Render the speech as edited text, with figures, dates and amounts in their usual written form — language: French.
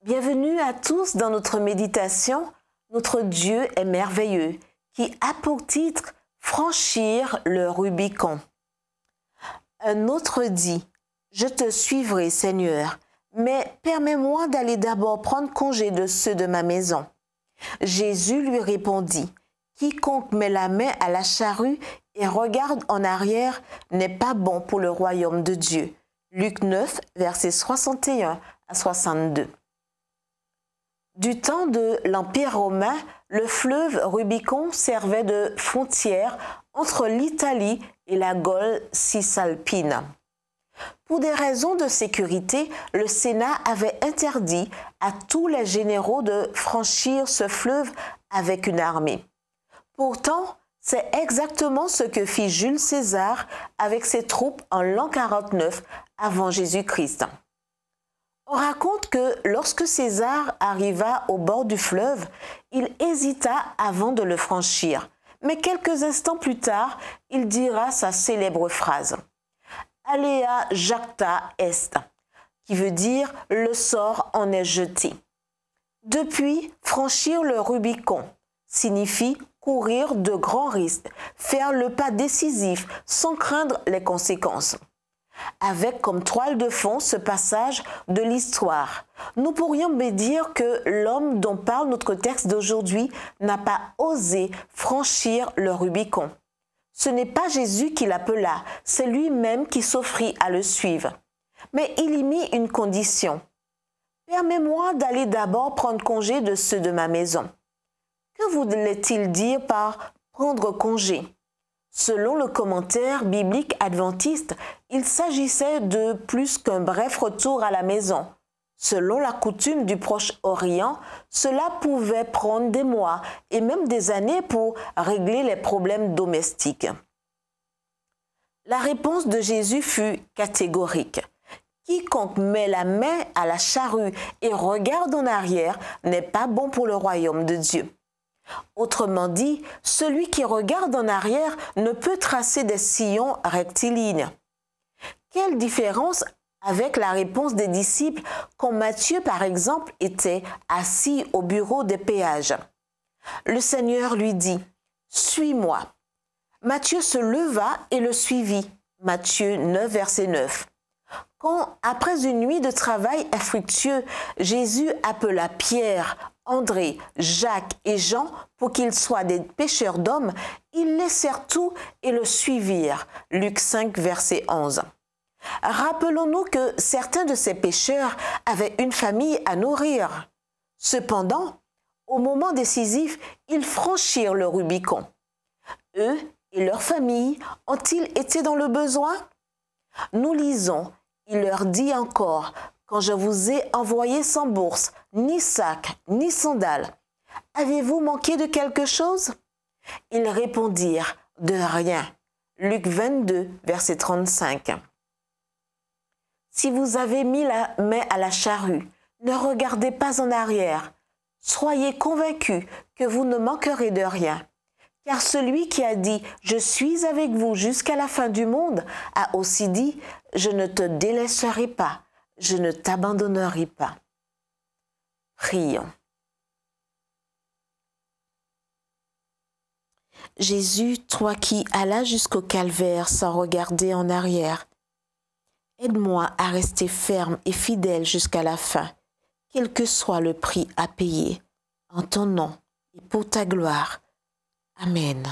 Bienvenue à tous dans notre méditation. Notre Dieu est merveilleux, qui a pour titre « Franchir le Rubicon ». Un autre dit « Je te suivrai, Seigneur, mais permets-moi d'aller d'abord prendre congé de ceux de ma maison. » Jésus lui répondit « Quiconque met la main à la charrue et regarde en arrière n'est pas bon pour le royaume de Dieu. » Luc 9, versets 61 à 62. Du temps de l'Empire romain, le fleuve Rubicon servait de frontière entre l'Italie et la Gaule cisalpine. Pour des raisons de sécurité, le Sénat avait interdit à tous les généraux de franchir ce fleuve avec une armée. Pourtant, c'est exactement ce que fit Jules César avec ses troupes en l'an 49 avant Jésus-Christ. On raconte que lorsque César arriva au bord du fleuve, il hésita avant de le franchir. Mais quelques instants plus tard, il dira sa célèbre phrase « Alea jacta est », qui veut dire « le sort en est jeté ». Depuis, franchir le Rubicon signifie courir de grands risques, faire le pas décisif sans craindre les conséquences. Avec comme toile de fond ce passage de l'histoire, nous pourrions me dire que l'homme dont parle notre texte d'aujourd'hui n'a pas osé franchir le Rubicon. Ce n'est pas Jésus qui l'appela, c'est lui-même qui s'offrit à le suivre. Mais il y mit une condition. « Permets-moi d'aller d'abord prendre congé de ceux de ma maison. » Que voulait-il dire par « prendre congé » ? Selon le commentaire biblique adventiste, il s'agissait de plus qu'un bref retour à la maison. Selon la coutume du Proche-Orient, cela pouvait prendre des mois et même des années pour régler les problèmes domestiques. La réponse de Jésus fut catégorique. Quiconque met la main à la charrue et regarde en arrière n'est pas bon pour le royaume de Dieu. Autrement dit, celui qui regarde en arrière ne peut tracer des sillons rectilignes. Quelle différence avec la réponse des disciples quand Matthieu, par exemple, était assis au bureau des péages. Le Seigneur lui dit « Suis-moi ». Matthieu se leva et le suivit. Matthieu 9, verset 9. Quand, après une nuit de travail infructueux, Jésus appela Pierre, André, Jacques et Jean pour qu'ils soient des pêcheurs d'hommes, ils laissèrent tout et le suivirent. Luc 5, verset 11. Rappelons-nous que certains de ces pêcheurs avaient une famille à nourrir. Cependant, au moment décisif, ils franchirent le Rubicon. Eux et leurs familles ont-ils été dans le besoin? Nous lisons, il leur dit encore, quand je vous ai envoyé sans bourse, ni sac, ni sandales, avez-vous manqué de quelque chose? Ils répondirent, de rien. Luc 22, verset 35. Si vous avez mis la main à la charrue, ne regardez pas en arrière. Soyez convaincus que vous ne manquerez de rien. Car celui qui a dit « Je suis avec vous jusqu'à la fin du monde » a aussi dit « Je ne te délaisserai pas, je ne t'abandonnerai pas. » Prions. Jésus, toi qui allas jusqu'au calvaire sans regarder en arrière, aide-moi à rester ferme et fidèle jusqu'à la fin, quel que soit le prix à payer, en ton nom et pour ta gloire. Amen.